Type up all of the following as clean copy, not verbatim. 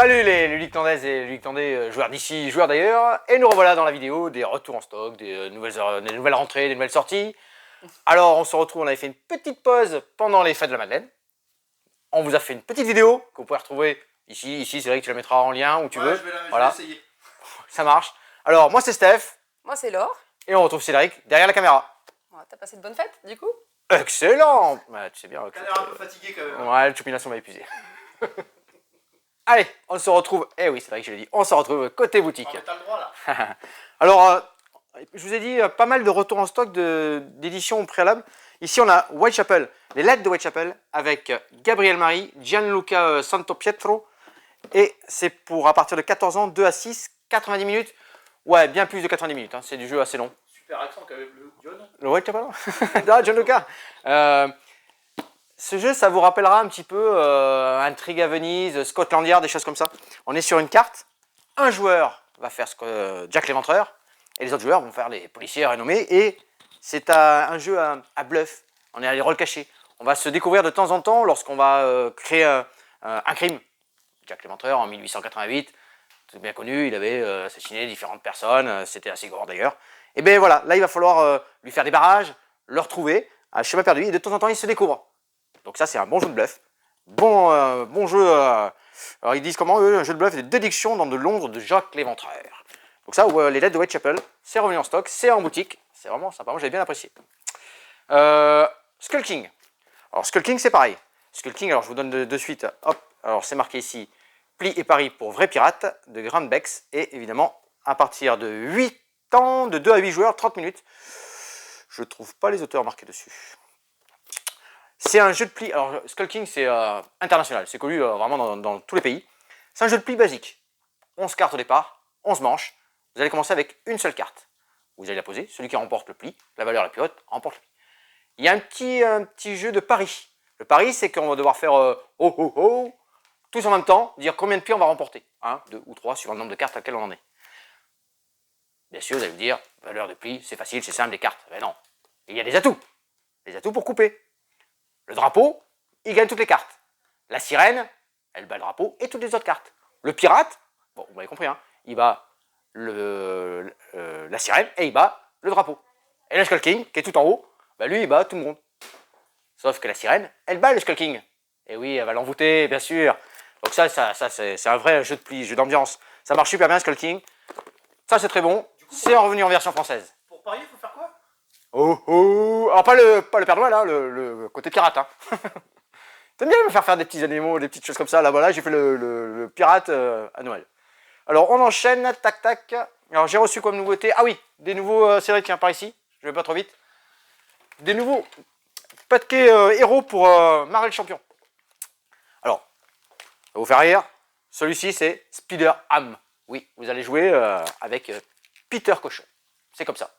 Salut les Lulictandaises et Lulictandais, joueurs d'ici, joueurs d'ailleurs, et nous revoilà dans la vidéo des retours en stock, des nouvelles rentrées, des nouvelles sorties. Alors on se retrouve, on avait fait une petite pause pendant les fêtes de la Madeleine. On vous a fait une petite vidéo que vous pouvez retrouver ici, c'est vrai que tu la mettras en lien où tu veux. Je vais essayer. Ça marche. Alors moi c'est Steph. Moi c'est Laure. Et on retrouve Cédric derrière la caméra. T'as passé de bonnes fêtes du coup? Excellent. Ouais, tu sais bien. T'as l'air un peu fatigué quand même. Ouais, le chupination m'a épuisé. Allez, on se retrouve, eh oui c'est vrai que je l'ai dit, on se retrouve côté boutique. Oh, t'as le droit là. Alors, je vous ai dit pas mal de retours en stock d'éditions au préalable. Ici on a Whitechapel, les lettres de Whitechapel avec Gabriel Marie, Gianluca Santopietro. Et c'est pour à partir de 14 ans, 2 à 6, 90 minutes. Ouais, bien plus de 90 minutes, hein, c'est du jeu assez long. Super accent qu'avait le John. Le Whitechapel. Ah, Gianluca. Ce jeu, ça vous rappellera un petit peu Intrigue à Venise, Scotland Yard, des choses comme ça. On est sur une carte, un joueur va faire Jack l'Éventreur, et les autres joueurs vont faire les policiers renommés, et c'est un jeu à bluff, on est à les rôles cachés. On va se découvrir de temps en temps lorsqu'on va créer un crime. Jack l'Éventreur, en 1888, c'est bien connu, il avait assassiné différentes personnes, c'était assez gore d'ailleurs. Et bien voilà, là il va falloir lui faire des barrages, le retrouver, à chemin perdu, et de temps en temps il se découvre. Donc ça c'est un bon jeu de bluff, bon jeu, alors ils disent comment eux, un jeu de bluff et de déduction dans de Londres de Jack l'Éventreur. Donc ça, les lettres de Whitechapel, c'est revenu en stock, c'est en boutique, c'est vraiment sympa, moi j'avais bien apprécié. Skull King, alors Skull King c'est pareil, Skull King, alors je vous donne de suite, hop, alors c'est marqué ici, Pli et Paris pour vrais pirates, de Grand Bex, et évidemment à partir de 8 ans, de 2 à 8 joueurs, 30 minutes, je ne trouve pas les auteurs marqués dessus. C'est un jeu de pli, alors Skull King c'est international, c'est connu vraiment dans tous les pays. C'est un jeu de pli basique. 11 cartes au départ, 11 manches. Vous allez commencer avec une seule carte. Vous allez la poser, celui qui remporte le pli, la valeur la plus haute, remporte le pli. Il y a un petit jeu de pari. Le pari c'est qu'on va devoir faire tous en même temps, dire combien de plis on va remporter. 1, 2 ou 3 suivant le nombre de cartes à laquelle on en est. Bien sûr, vous allez me dire, valeur de pli, c'est facile, c'est simple, des cartes. Mais non, il y a des atouts. Des atouts pour couper. Le drapeau, il gagne toutes les cartes. La sirène, elle bat le drapeau et toutes les autres cartes. Le pirate, bon, vous m'avez compris, hein, il bat la sirène et il bat le drapeau. Et le Skull King, qui est tout en haut, bah lui, il bat tout le monde. Sauf que la sirène, elle bat le Skull King. Et oui, elle va l'envoûter, bien sûr. Donc ça c'est un vrai jeu de pli, jeu d'ambiance. Ça marche super bien, Skull King. Ça, c'est très bon. C'est revenu en version française. Pour parier, il faut faire quoi? Alors pas le Père Noël, hein, le côté pirate. Hein. T'aimes bien me faire des petits animaux, des petites choses comme ça. Là, voilà, j'ai fait le pirate à Noël. Alors, on enchaîne, tac, tac. Alors, j'ai reçu comme nouveauté, ah oui, des nouveaux Cédric, tiens, par ici. Je vais pas trop vite. Des nouveaux paquets héros pour Marvel Champion. Alors, ça va vous faire rire. Celui-ci, c'est Spider-Ham. Oui, vous allez jouer avec Peter Cochon. C'est comme ça.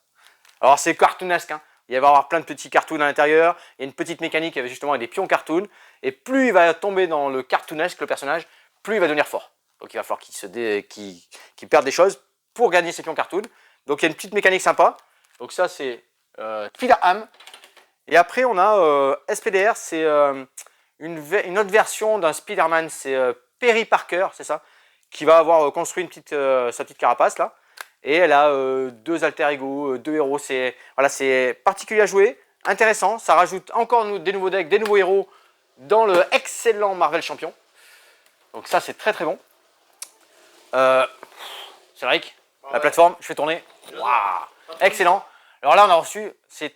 Alors c'est cartoonesque, hein. Il va y avoir plein de petits cartoons à l'intérieur, il y a une petite mécanique avec justement des pions cartoon, et plus il va tomber dans le cartoonesque, le personnage, plus il va devenir fort. Donc il va falloir qu'il perde des choses pour gagner ses pions cartoon. Donc il y a une petite mécanique sympa. Donc ça c'est Spider-Ham. Et après on a SPDR, c'est une autre version d'un Spider-Man, c'est Perry Parker, c'est ça, qui va avoir construit sa petite carapace là. Et elle a 2 alter ego, 2 héros, c'est particulier à jouer, intéressant, ça rajoute encore des nouveaux decks, des nouveaux héros dans le excellent Marvel Champion. Donc ça c'est très très bon. Cédric, la plateforme, je fais tourner. Waouh, excellent. Alors là on a reçu,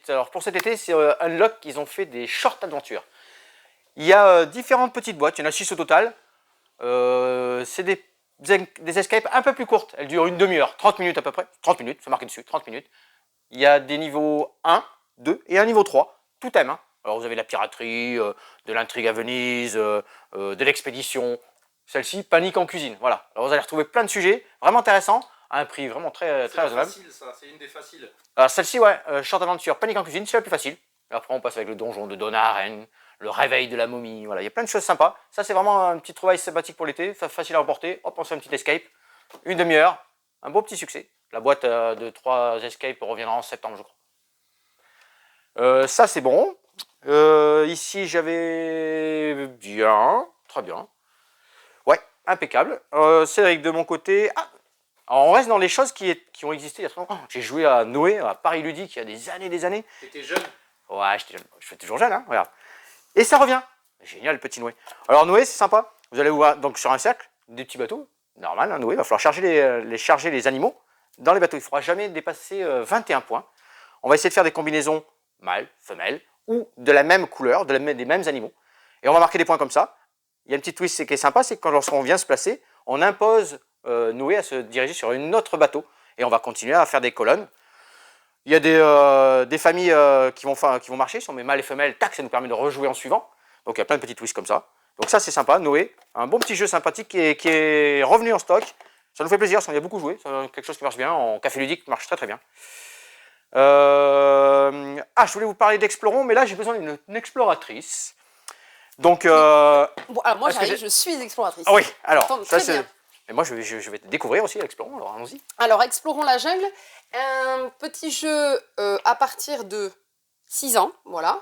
alors pour cet été c'est Unlock, ils ont fait des short adventures. Il y a différentes petites boîtes, il y en a 6 au total. C'est des escapes un peu plus courtes, elles durent une demi-heure, 30 minutes à peu près, 30 minutes, c'est marqué dessus, 30 minutes. Il y a des niveaux 1, 2 et un niveau 3, tout thème. Hein. Alors vous avez la piraterie, de l'intrigue à Venise, de l'expédition, celle-ci, panique en cuisine, voilà. Alors vous allez retrouver plein de sujets, vraiment intéressants, à un prix vraiment très raisonnable. C'est facile ça, c'est une des faciles. Alors celle-ci, ouais, short aventure, panique en cuisine, c'est la plus facile. Et après on passe avec le donjon de Donaren, le réveil de la momie, voilà, il y a plein de choses sympas. Ça c'est vraiment un petit trouvaille sympathique pour l'été, facile à emporter. Hop, on se fait un petit escape, une demi-heure, un beau petit succès. La boîte de 3 escapes reviendra en septembre, je crois. Ça c'est bon. Ici j'avais bien, très bien. Ouais, impeccable. Cédric, de mon côté... Ah, alors on reste dans les choses qui ont existé il y a très longtemps. J'ai joué à Noé, à Paris Ludique, il y a des années, des années. T'étais jeune. Ouais, j'étais jeune. Je suis toujours jeune, hein, regarde. Et ça revient. Génial, le petit Noé. Alors Noé, c'est sympa. Vous allez voir, donc sur un cercle, des petits bateaux. Normal, hein, Noé, il va falloir charger les animaux dans les bateaux. Il ne faudra jamais dépasser 21 points. On va essayer de faire des combinaisons mâles, femelles, ou de la même couleur, des mêmes animaux. Et on va marquer des points comme ça. Il y a une petite twist qui est sympa, c'est que lorsqu'on vient se placer, on impose Noé à se diriger sur un autre bateau. Et on va continuer à faire des colonnes. Il y a des familles qui vont marcher. Si on met mâle et femelle, tac, ça nous permet de rejouer en suivant. Donc il y a plein de petits twists comme ça. Donc ça c'est sympa, Noé, un bon petit jeu sympathique qui est revenu en stock. Ça nous fait plaisir, ça on y a beaucoup joué, c'est quelque chose qui marche bien, en café ludique marche très très bien. Je voulais vous parler d'Exploron, mais là j'ai besoin d'une exploratrice. Donc... Bon, alors moi j'arrive, je suis exploratrice. Ah oui, alors, Attends, ça très c'est... bien. Mais moi je vais découvrir aussi Explorons, alors allons-y. Alors, Explorons la jungle, un petit jeu à partir de 6 ans, voilà.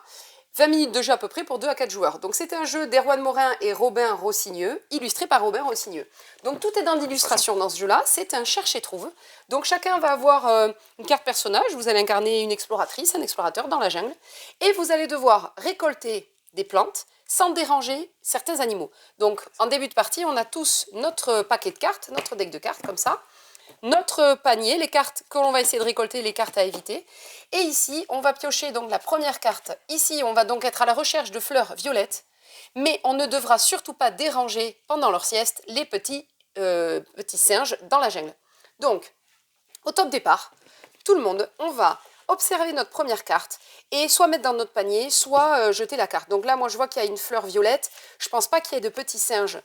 20 minutes de jeu à peu près pour 2 à 4 joueurs. Donc c'est un jeu d'Erwan Morin et Robin Rossigneux, illustré par Robin Rossigneux. Donc tout est dans l'illustration dans ce jeu-là, c'est un cherche et trouve. Donc chacun va avoir une carte personnage, vous allez incarner une exploratrice, un explorateur dans la jungle, et vous allez devoir récolter des plantes sans déranger certains animaux. Donc en début de partie, on a tous notre paquet de cartes, notre deck de cartes comme ça, notre panier, les cartes que l'on va essayer de récolter, les cartes à éviter. Et ici, on va piocher donc la première carte. Ici, on va donc être à la recherche de fleurs violettes, mais on ne devra surtout pas déranger pendant leur sieste les petits singes dans la jungle. Donc, au top départ, tout le monde, on va observer notre première carte et soit mettre dans notre panier, soit jeter la carte. Donc là, moi, je vois qu'il y a une fleur violette. Je pense pas qu'il y ait de petits singes.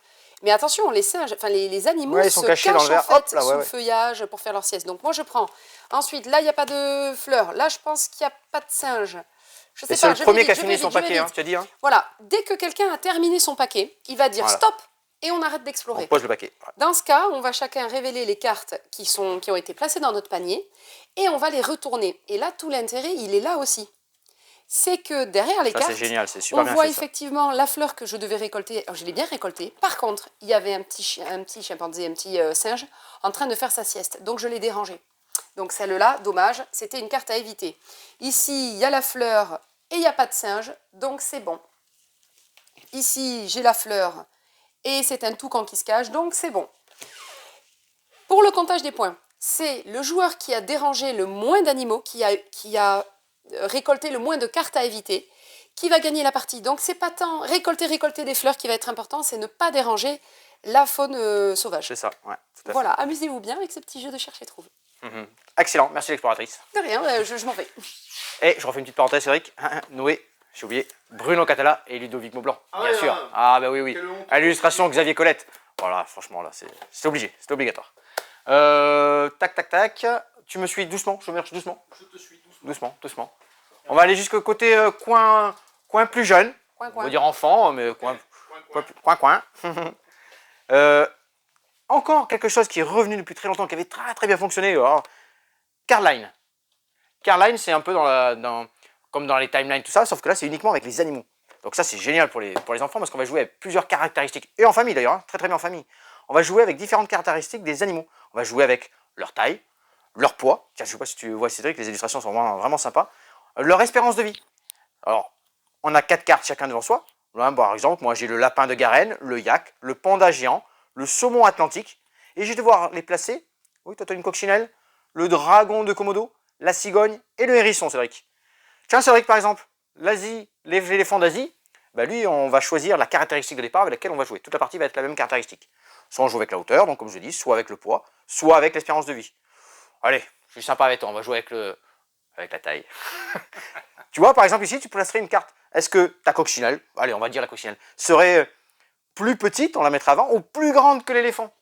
Mais attention, les singes, enfin les animaux Ouais, ils sont se cachés cachent dans le verre. en fait Hop, là, sous ouais, le ouais. feuillage pour faire leur sieste. Donc moi je prends. Ensuite, là il n'y a pas de fleurs. Là je pense qu'il n'y a pas de singes. Je sais Et c'est pas. le premier qui a fini son paquet, hein, vite. tu as dit, hein. Voilà. Dès que quelqu'un a terminé son paquet, il va dire Voilà. stop et on arrête On d'explorer. pose le paquet. Voilà. Dans ce cas, on va chacun révéler les cartes qui ont été placées dans notre panier et on va les retourner. Et là, tout l'intérêt, il est là aussi. C'est que derrière les Ça cartes, c'est génial, c'est super on bien voit fait ça. effectivement la fleur que je devais récolter. Alors, je l'ai bien récoltée. Par contre, il y avait un petit chimpanzé, un petit singe en train de faire sa sieste. Donc, je l'ai dérangé. Donc, celle-là, dommage, c'était une carte à éviter. Ici, il y a la fleur et il n'y a pas de singe. Donc, c'est bon. Ici, j'ai la fleur et c'est un toucan qui se cache. Donc, c'est bon. Pour le comptage des points, c'est le joueur qui a dérangé le moins d'animaux, qui a récolter le moins de cartes à éviter, qui va gagner la partie. Donc c'est pas tant récolter des fleurs qui va être important, c'est ne pas déranger la faune sauvage. C'est ça, ouais, tout à fait. Voilà, amusez-vous bien avec ce petit jeu de cherche et trouve. Excellent, merci l'exploratrice. De rien, je m'en vais. Et je refais une petite parenthèse, Cédric. Noé, j'ai oublié, Bruno Catala et Ludovic Maublanc, Ah bien ouais, sûr. ouais. Ah bah oui, oui. Quelle honte. À l'illustration, Xavier Colette. Voilà, franchement, là, c'est obligé, c'est obligatoire. Tac, tac, tac. Tu me suis doucement, je marche doucement. Je te suis doucement. Doucement, doucement. On va aller jusqu'au côté coin plus jeune. Coin, On coin. va dire enfant, mais coin. Encore quelque chose qui est revenu depuis très longtemps, qui avait très très bien fonctionné. Carline. Carline, c'est un peu comme dans les timelines, tout ça, sauf que là, c'est uniquement avec les animaux. Donc ça, c'est génial pour les enfants parce qu'on va jouer avec plusieurs caractéristiques. Et en famille d'ailleurs, hein, très très bien en famille. On va jouer avec différentes caractéristiques des animaux. On va jouer avec leur taille, leur poids. Tiens, je ne sais pas si tu vois Cédric, les illustrations sont vraiment, vraiment sympas. Leur espérance de vie. Alors, on a 4 cartes chacun devant soi. Là, par exemple, moi j'ai le lapin de Garenne, le yak, le panda géant, le saumon atlantique. Et je vais devoir les placer. Oui, toi tu as une coccinelle, le dragon de Komodo, la cigogne et le hérisson, Cédric. Tiens, Cédric, par exemple, l'Asie, l'éléphant d'Asie, bah lui, on va choisir la caractéristique de départ avec laquelle on va jouer. Toute la partie va être la même caractéristique. Soit on joue avec la hauteur, donc comme je dis, soit avec le poids, soit avec l'espérance de vie. Allez, je suis sympa avec toi, on va jouer avec la taille. Tu vois, par exemple, ici, tu placerais une carte. Est-ce que ta coccinelle, allez, on va dire la coccinelle, serait plus petite, on la mettra avant, ou plus grande que l'éléphant?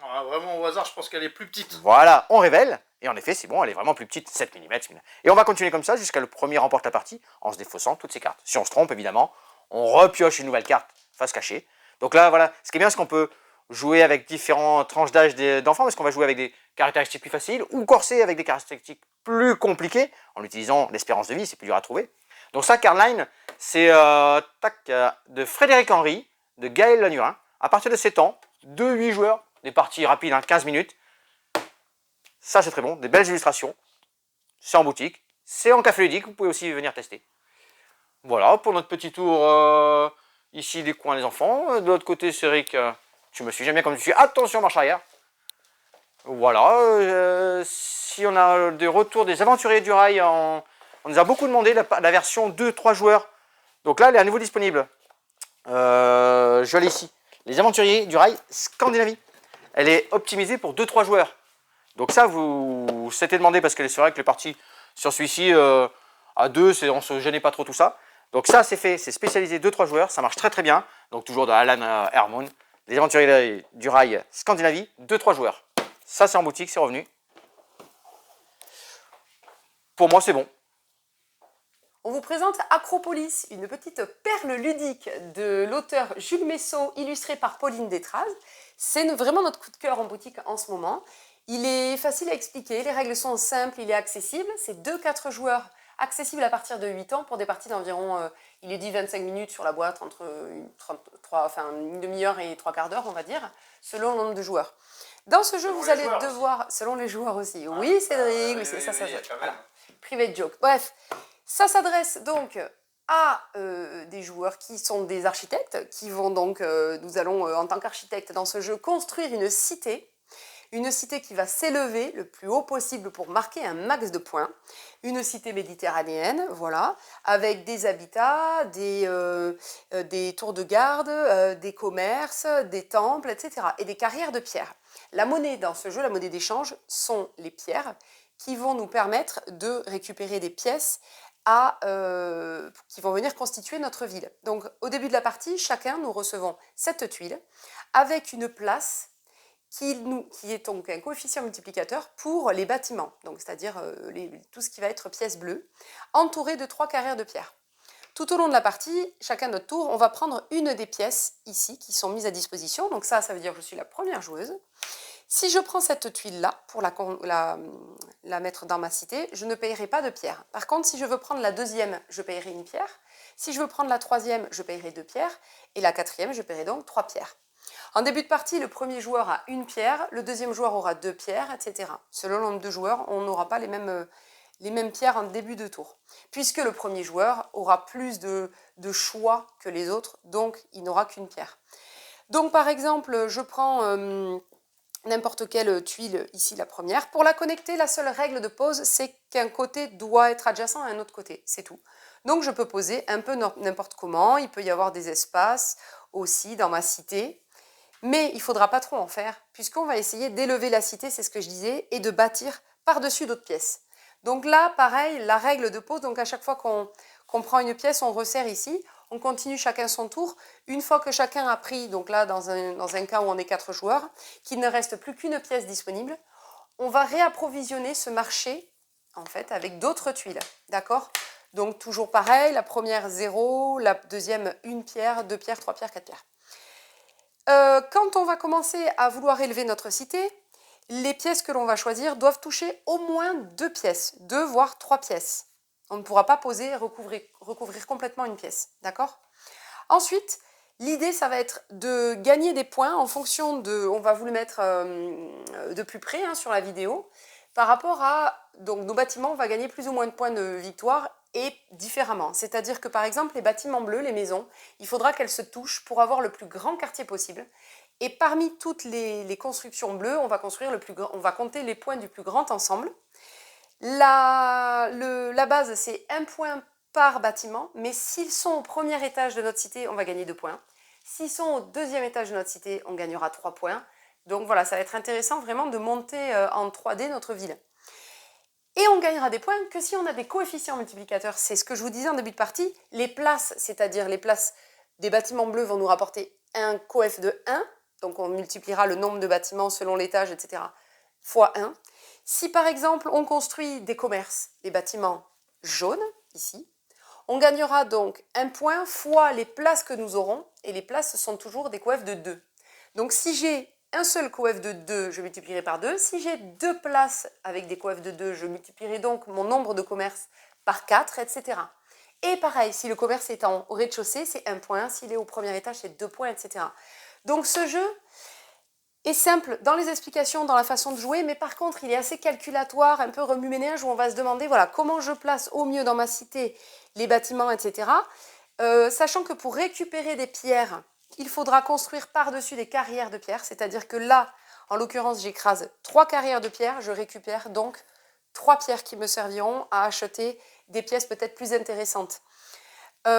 Ah, vraiment au hasard, je pense qu'elle est plus petite. Voilà, on révèle, et en effet, c'est bon, elle est vraiment plus petite, 7 mm. Et on va continuer comme ça jusqu'à le premier remporte la partie, en se défaussant toutes ces cartes. Si on se trompe, évidemment, on repioche une nouvelle carte face cachée. Donc là, voilà, ce qui est bien, c'est qu'on peut jouer avec différentes tranches d'âge d'enfants, parce qu'on va jouer avec des caractéristiques plus faciles, ou corser avec des caractéristiques plus compliquées, en utilisant l'espérance de vie, c'est plus dur à trouver. Donc ça, Carline, c'est de Frédéric Henry, de Gaël Lanurin. À partir de 7 ans, 2-8 joueurs, des parties rapides, 15 minutes. Ça, c'est très bon, des belles illustrations. C'est en boutique, c'est en café ludique, vous pouvez aussi venir tester. Voilà, pour notre petit tour ici des coins des enfants. De l'autre côté, c'est Rick, tu me suis, j'aime bien comme tu suis. Attention, marche arrière. Voilà, si on a des retours des aventuriers du rail, on nous a beaucoup demandé la version 2-3 joueurs. Donc là, elle est à nouveau disponible. Je l'ai ici. Les aventuriers du rail Scandinavie. Elle est optimisée pour 2-3 joueurs. Donc ça, vous s'était demandé parce que c'est vrai que les parties sur celui-ci à 2, on ne se gênait pas trop tout ça. Donc ça, c'est fait, c'est spécialisé 2-3 joueurs, ça marche très très bien. Donc toujours de Alan Hermon. Les aventuriers du rail Scandinavie, 2-3 joueurs. Ça, c'est en boutique, c'est revenu. Pour moi, c'est bon. On vous présente Acropolis, une petite perle ludique de l'auteur Jules Messot, illustrée par Pauline Détraz. C'est vraiment notre coup de cœur en boutique en ce moment. Il est facile à expliquer, les règles sont simples, il est accessible. C'est 2-4 joueurs, accessible à partir de 8 ans pour des parties d'environ, il est dit 25 minutes sur la boîte, entre une demi-heure et 3/4 d'heure, on va dire, selon le nombre de joueurs. Dans ce jeu, vous allez devoir, selon les joueurs aussi. Oui, Cédric, oui, ça. Voilà. Private joke. Bref, ça s'adresse donc à des joueurs qui sont des architectes, qui vont donc, nous allons en tant qu'architectes dans ce jeu construire une cité qui va s'élever le plus haut possible pour marquer un max de points, une cité méditerranéenne, voilà, avec des habitats, des tours de garde, des commerces, des temples, etc. et des carrières de pierre. La monnaie dans ce jeu, la monnaie d'échange, sont les pierres qui vont nous permettre de récupérer des pièces qui vont venir constituer notre ville. Donc au début de la partie, chacun, nous recevons cette tuile avec une place qui est donc un coefficient multiplicateur pour les bâtiments, donc c'est-à-dire tout ce qui va être pièces bleues, entouré de 3 carrières de pierre. Tout au long de la partie, chacun notre tour, on va prendre une des pièces ici qui sont mises à disposition. Donc ça veut dire que je suis la première joueuse. Si je prends cette tuile-là pour la mettre dans ma cité, je ne payerai pas de pierre. Par contre, si je veux prendre la deuxième, je payerai une pierre. Si je veux prendre la troisième, je payerai 2 pierres. Et la quatrième, je paierai donc 3 pierres. En début de partie, le premier joueur a 1 pierre, le deuxième joueur aura 2 pierres, etc. Selon le nombre de joueurs, on n'aura pas les mêmes pierres en début de tour. Puisque le premier joueur aura plus de choix que les autres, donc il n'aura qu'une pierre. Donc par exemple, je prends n'importe quelle tuile, ici la première. Pour la connecter, la seule règle de pose, c'est qu'un côté doit être adjacent à un autre côté, c'est tout. Donc je peux poser un peu n'importe comment, il peut y avoir des espaces aussi dans ma cité. Mais il ne faudra pas trop en faire, puisqu'on va essayer d'élever la cité, c'est ce que je disais, et de bâtir par-dessus d'autres pièces. Donc là, pareil, la règle de pose, donc à chaque fois qu'on prend une pièce, on resserre ici, on continue chacun son tour. Une fois que chacun a pris, donc là, dans un cas où on est 4 joueurs, qu'il ne reste plus qu'une pièce disponible, on va réapprovisionner ce marché, en fait, avec d'autres tuiles, d'accord ? Donc toujours pareil, la première 0, la deuxième 1 pierre, 2 pierres, 3 pierres, 4 pierres. Quand on va commencer à vouloir élever notre cité, les pièces que l'on va choisir doivent toucher au moins 2 pièces, 2 voire 3 pièces. On ne pourra pas poser, recouvrir complètement une pièce, d'accord ? Ensuite, l'idée, ça va être de gagner des points en fonction de... On va vous le mettre de plus près sur la vidéo. Par rapport à... Donc, nos bâtiments, on va gagner plus ou moins de points de victoire et différemment. C'est-à-dire que par exemple, les bâtiments bleus, les maisons, il faudra qu'elles se touchent pour avoir le plus grand quartier possible. Et parmi toutes les constructions bleues, on va compter les points du plus grand ensemble. La base, c'est 1 point par bâtiment, mais s'ils sont au premier étage de notre cité, on va gagner 2 points. S'ils sont au deuxième étage de notre cité, on gagnera 3 points. Donc voilà, ça va être intéressant vraiment de monter en 3D notre ville. Et on gagnera des points que si on a des coefficients multiplicateurs. C'est ce que je vous disais en début de partie. Les places, c'est-à-dire les places des bâtiments bleus vont nous rapporter un coef de 1. Donc on multipliera le nombre de bâtiments selon l'étage, etc. fois 1. Si par exemple on construit des commerces, des bâtiments jaunes, ici, on gagnera donc 1 point fois les places que nous aurons. Et les places sont toujours des coefs de 2. Donc si j'ai un seul coef de 2, je multiplierai par 2. Si j'ai 2 places avec des coefs de 2, je multiplierai donc mon nombre de commerces par 4, etc. Et pareil, si le commerce est au rez-de-chaussée, c'est 1 point. S'il est au premier étage, c'est 2 points, etc. Donc ce jeu, est simple dans les explications, dans la façon de jouer, mais par contre, il est assez calculatoire, un peu remue-ménage, où on va se demander voilà, comment je place au mieux dans ma cité les bâtiments, etc. Sachant que pour récupérer des pierres, il faudra construire par-dessus des carrières de pierres, c'est-à-dire que là, en l'occurrence, j'écrase 3 carrières de pierres, je récupère donc 3 pierres qui me serviront à acheter des pièces peut-être plus intéressantes. À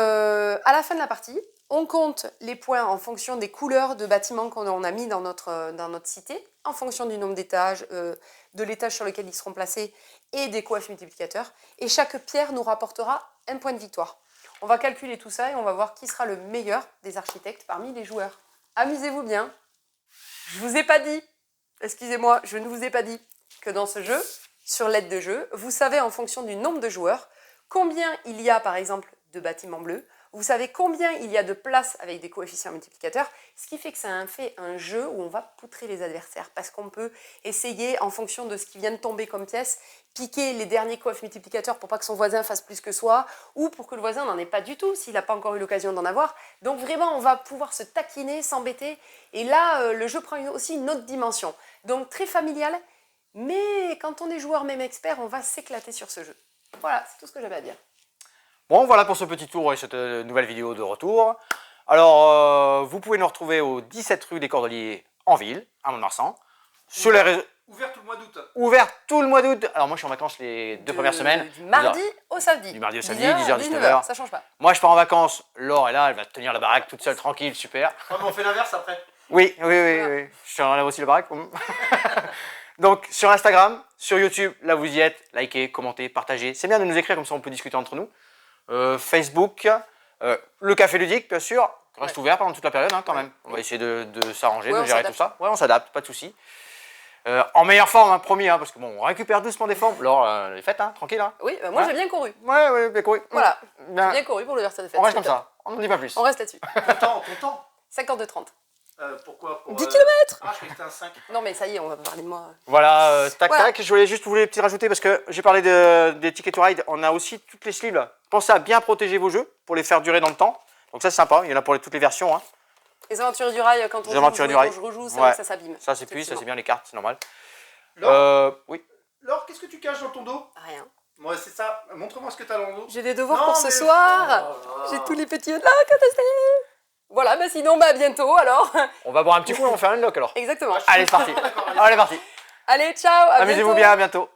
la fin de la partie, on compte les points en fonction des couleurs de bâtiments qu'on a mis dans notre cité, en fonction du nombre d'étages, de l'étage sur lequel ils seront placés et des coefs multiplicateurs. Et chaque pierre nous rapportera un point de victoire. On va calculer tout ça et on va voir qui sera le meilleur des architectes parmi les joueurs. Amusez-vous bien. Je vous ai pas dit, excusez-moi, je ne vous ai pas dit que dans ce jeu, sur l'aide de jeu, vous savez en fonction du nombre de joueurs combien il y a par exemple de bâtiments bleus, vous savez combien il y a de places avec des coefficients multiplicateurs, ce qui fait que ça fait un jeu où on va poutrer les adversaires parce qu'on peut essayer en fonction de ce qui vient de tomber comme pièce, piquer les derniers coefs multiplicateurs pour pas que son voisin fasse plus que soi ou pour que le voisin n'en ait pas du tout s'il n'a pas encore eu l'occasion d'en avoir. Donc vraiment on va pouvoir se taquiner, s'embêter et là le jeu prend aussi une autre dimension. Donc très familial, mais quand on est joueur même expert, on va s'éclater sur ce jeu. Voilà, c'est tout ce que j'avais à dire. Bon, voilà pour ce petit tour et cette nouvelle vidéo de retour. Alors, vous pouvez nous retrouver au 17 rue des Cordeliers en ville, à Mont-de-Marsan. Sur les réseaux... Ouvert tout le mois d'août. Ouvert tout le mois d'août. Alors moi je suis en vacances les 2 premières semaines. Du mardi au samedi. Du mardi au samedi, 10h, 10h, ça change pas. Moi je pars en vacances, Laure est là, elle va tenir la baraque toute seule, tranquille, super. Ah, mais on fait l'inverse après. Oui. Voilà. Je suis en aussi la baraque. Donc sur Instagram, sur YouTube, là vous y êtes, likez, commentez, partagez. C'est bien de nous écrire comme ça on peut discuter entre nous. Facebook, le café ludique bien sûr, reste ouvert pendant toute la période quand même. On va essayer de s'arranger, de gérer tout ça. Ouais, on s'adapte, pas de soucis. En meilleure forme, promis, parce que bon, on récupère doucement des formes. Alors, les fêtes, tranquille. Oui, moi j'ai bien couru. Ouais, bien couru. Voilà, Bien. j'ai bien couru pour l'ouverture des fêtes. On reste comme ça, on n'en dit pas plus. On reste là-dessus. Ton temps 52-30. Pourquoi 10 km. Ah, je croyais que c'était un 5. Non mais ça y est, on va parler de moi. Voilà, tac Voilà. tac, je voulais juste vous les petits rajouter parce que j'ai parlé des tickets to ride, on a aussi toutes les sleeves. Pensez à bien protéger vos jeux pour les faire durer dans le temps. Donc ça c'est sympa, il y en a pour toutes les versions. Les aventures du rail, quand on Les aventures du rail. quand je rejoue, c'est Ouais. vrai que ça s'abîme. Ça c'est plus, ça c'est bien les cartes, c'est normal. Laure, Oui. Laure, qu'est-ce que tu caches dans ton dos? Rien. Moi, c'est ça. Montre-moi ce que t'as dans le dos. J'ai des devoirs Non, pour ce mais- soir. Oh là là. J'ai tous les petits là, quand est-ce que voilà, sinon, à bientôt alors. On va boire un petit coup et on va faire un lock alors. Exactement. Allez c'est parti. D'accord, allez. Allez parti. Allez, ciao, à Amusez-vous bientôt. bien, à bientôt.